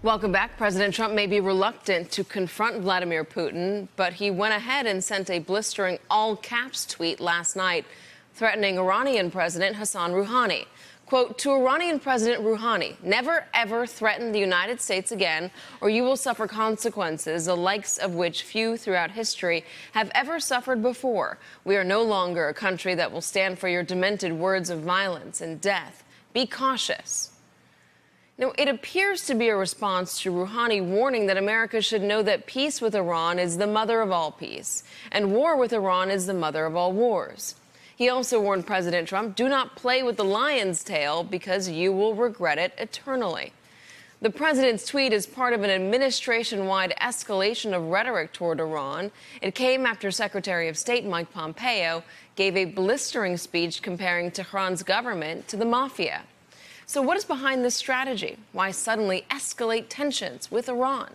Welcome back. President Trump may be reluctant to confront Vladimir Putin, but he went ahead and sent a blistering all-caps tweet last night threatening Iranian President Hassan Rouhani. Quote, to Iranian President Rouhani, never ever threaten the United States again, or you will suffer consequences, the likes of which few throughout history have ever suffered before. We are no longer a country that will stand for your demented words of violence and death. Be cautious. Now, it appears to be a response to Rouhani warning that America should know that peace with Iran is the mother of all peace, and war with Iran is the mother of all wars. He also warned President Trump, do not play with the lion's tail because you will regret it eternally. The president's tweet is part of an administration-wide escalation of rhetoric toward Iran. It came after Secretary of State Mike Pompeo gave a blistering speech comparing Tehran's government to the mafia. So what is behind this strategy? Why suddenly escalate tensions with Iran?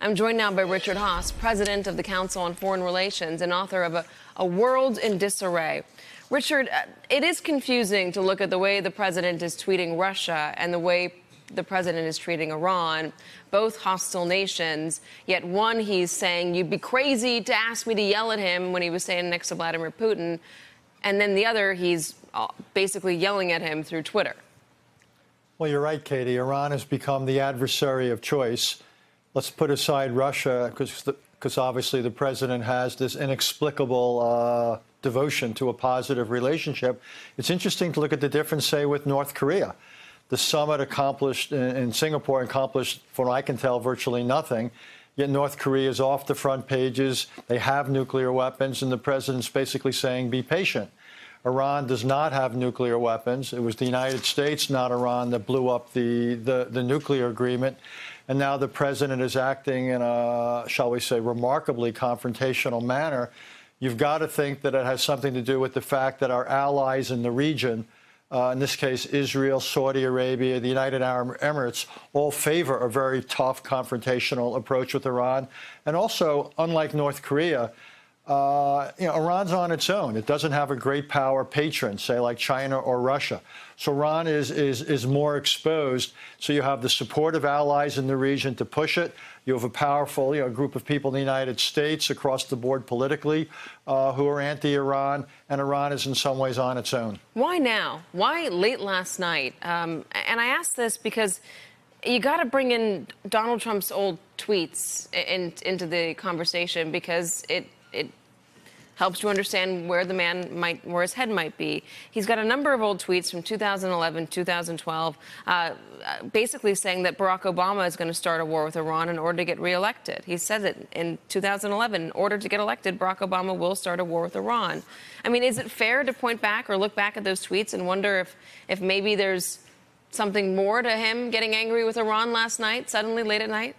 I'm joined now by Richard Haass, president of the Council on Foreign Relations and author of A World in Disarray. Richard, it is confusing to look at the way the president is tweeting Russia and the way the president is treating Iran, both hostile nations, yet one he's saying you'd be crazy to ask me to yell at him when he was standing next to Vladimir Putin, and then the other he's basically yelling at him through Twitter. Well, you're right, Katie. Iran has become the adversary of choice. Let's put aside Russia, because obviously the president has this inexplicable devotion to a positive relationship. It's interesting to look at the difference, say, with North Korea. The summit accomplished in Singapore accomplished, from what I can tell, virtually nothing. Yet North Korea is off the front pages. They have nuclear weapons, and the president's basically saying, be patient. Iran does not have nuclear weapons. It was the United States, not Iran, that blew up the nuclear agreement. And now the president is acting in a, shall we say, remarkably confrontational manner. You've got to think that it has something to do with the fact that our allies in the region, in this case Israel, Saudi Arabia, the United Arab Emirates, all favor a very tough confrontational approach with Iran. And also, unlike North Korea, Iran's on its own. It doesn't have a great power patron, say, like China or Russia. So Iran is more exposed. So you have the support of allies in the region to push it. You have a powerful group of people in the United States across the board politically who are anti-Iran, and Iran is in some ways on its own. Why now? Why late last night? And I ask this because you got to bring in Donald Trump's old tweets into the conversation, because it helps you understand where the man where his head might be. He's got a number of old tweets from 2011, 2012, basically saying that Barack Obama is going to start a war with Iran in order to get reelected. He said it in 2011, in order to get elected, Barack Obama will start a war with Iran. I mean, is it fair to point back or look back at those tweets and wonder if maybe there's something more to him getting angry with Iran last night, suddenly late at night?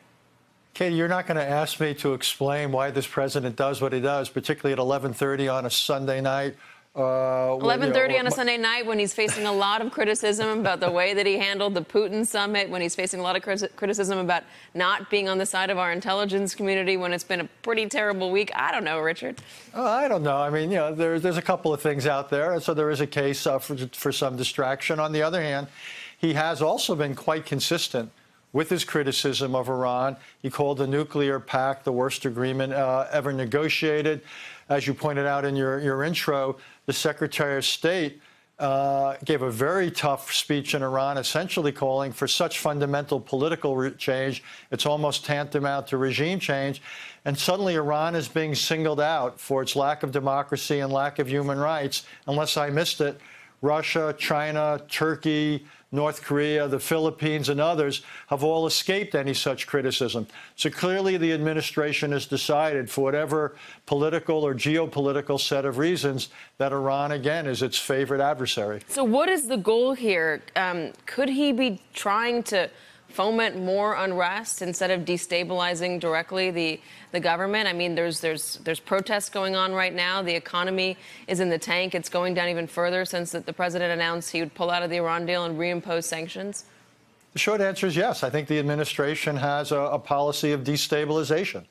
Katie, you're not going to ask me to explain why this president does what he does, particularly at 11:30 on a Sunday night. 11:30 on a Sunday night, when he's facing a lot of criticism about the way that he handled the Putin summit, when he's facing a lot of criticism about not being on the side of our intelligence community, when it's been a pretty terrible week. I don't know, Richard. I don't know. I mean, there's a couple of things out there, so there is a case for some distraction. On the other hand, he has also been quite consistent with his criticism of Iran. He called the nuclear pact the worst agreement ever negotiated. As you pointed out in your intro, the Secretary of State gave a very tough speech in Iran, essentially calling for such fundamental political change, it's almost tantamount to regime change. And suddenly Iran is being singled out for its lack of democracy and lack of human rights. Unless I missed it, Russia, China, Turkey, North Korea, the Philippines, and others have all escaped any such criticism. So clearly the administration has decided, for whatever political or geopolitical set of reasons, that Iran, again, is its favorite adversary. So what is the goal here? Could he be trying to foment more unrest instead of destabilizing directly the government? I mean, there's protests going on right now. The economy is in the tank. It's going down even further since the president announced he would pull out of the Iran deal and reimpose sanctions. The short answer is yes. I think the administration has a policy of destabilization.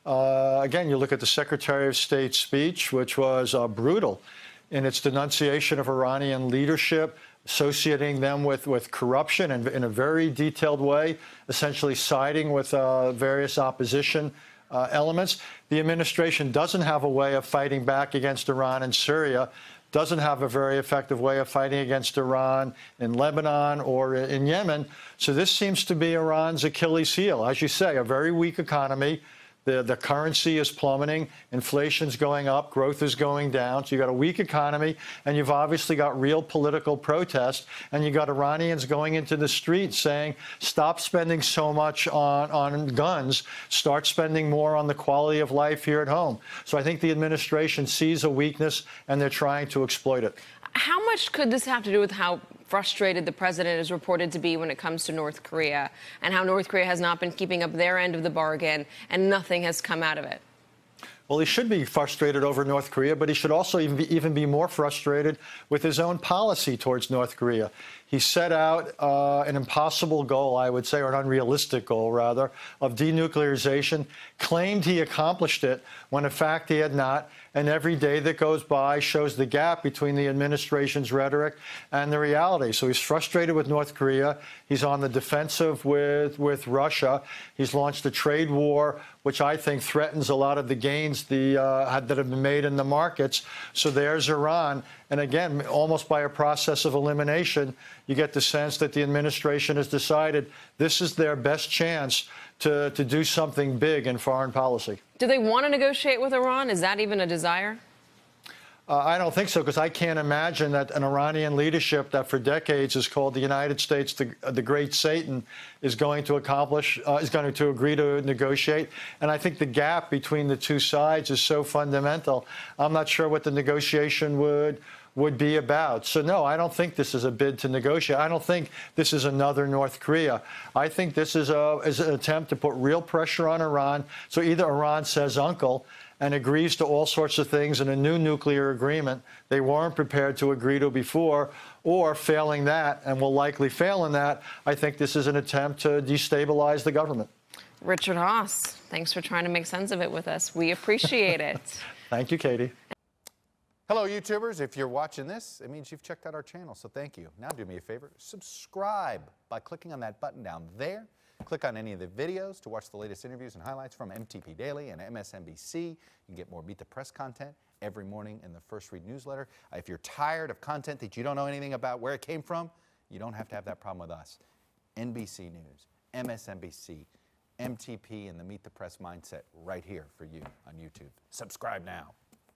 Again, you look at the Secretary of State's speech, which was brutal in its denunciation of Iranian leadership, associating them with corruption and in a very detailed way, essentially siding with various opposition elements. The administration doesn't have a way of fighting back against Iran and Syria, doesn't have a very effective way of fighting against Iran in Lebanon or in Yemen. So this seems to be Iran's Achilles heel. As you say, a very weak economy. The currency is plummeting, inflation's going up, growth is going down. So you've got a weak economy, and you've obviously got real political protest, and you've got Iranians going into the streets saying, stop spending so much on guns, start spending more on the quality of life here at home. So I think the administration sees a weakness, and they're trying to exploit it. How much could this have to do with how frustrated the president is reported to be when it comes to North Korea, and how North Korea has not been keeping up their end of the bargain and nothing has come out of it? Well, he should be frustrated over North Korea, but he should also even be more frustrated with his own policy towards North Korea. He set out an impossible goal, I would say, or an unrealistic goal, rather, of denuclearization, claimed he accomplished it when, in fact, he had not. And every day that goes by shows the gap between the administration's rhetoric and the reality. So he's frustrated with North Korea. He's on the defensive with Russia. He's launched a trade war, which I think threatens a lot of the gains that have been made in the markets. So there's Iran. And again, almost by a process of elimination, you get the sense that the administration has decided this is their best chance to do something big in foreign policy. Do they want to negotiate with Iran? Is that even a desire? I don't think so, because I can't imagine that an Iranian leadership that for decades has called the United States the Great Satan is going to agree to negotiate. And I think the gap between the two sides is so fundamental. I'm not sure what the negotiation would be about. So, no, I don't think this is a bid to negotiate. I don't think this is another North Korea. I think this is an attempt to put real pressure on Iran. So either Iran says uncle and agrees to all sorts of things in a new nuclear agreement they weren't prepared to agree to before, or failing that, and will likely fail in that, I think this is an attempt to destabilize the government. Richard Haass, thanks for trying to make sense of it with us. We appreciate it. Thank you, Katie. Hello, YouTubers. If you're watching this, it means you've checked out our channel, so thank you. Now do me a favor, subscribe by clicking on that button down there. Click on any of the videos to watch the latest interviews and highlights from MTP Daily and MSNBC. You can get more Meet the Press content every morning in the First Read newsletter. If you're tired of content that you don't know anything about where it came from, you don't have to have that problem with us. NBC News, MSNBC, MTP, and the Meet the Press mindset right here for you on YouTube. Subscribe now.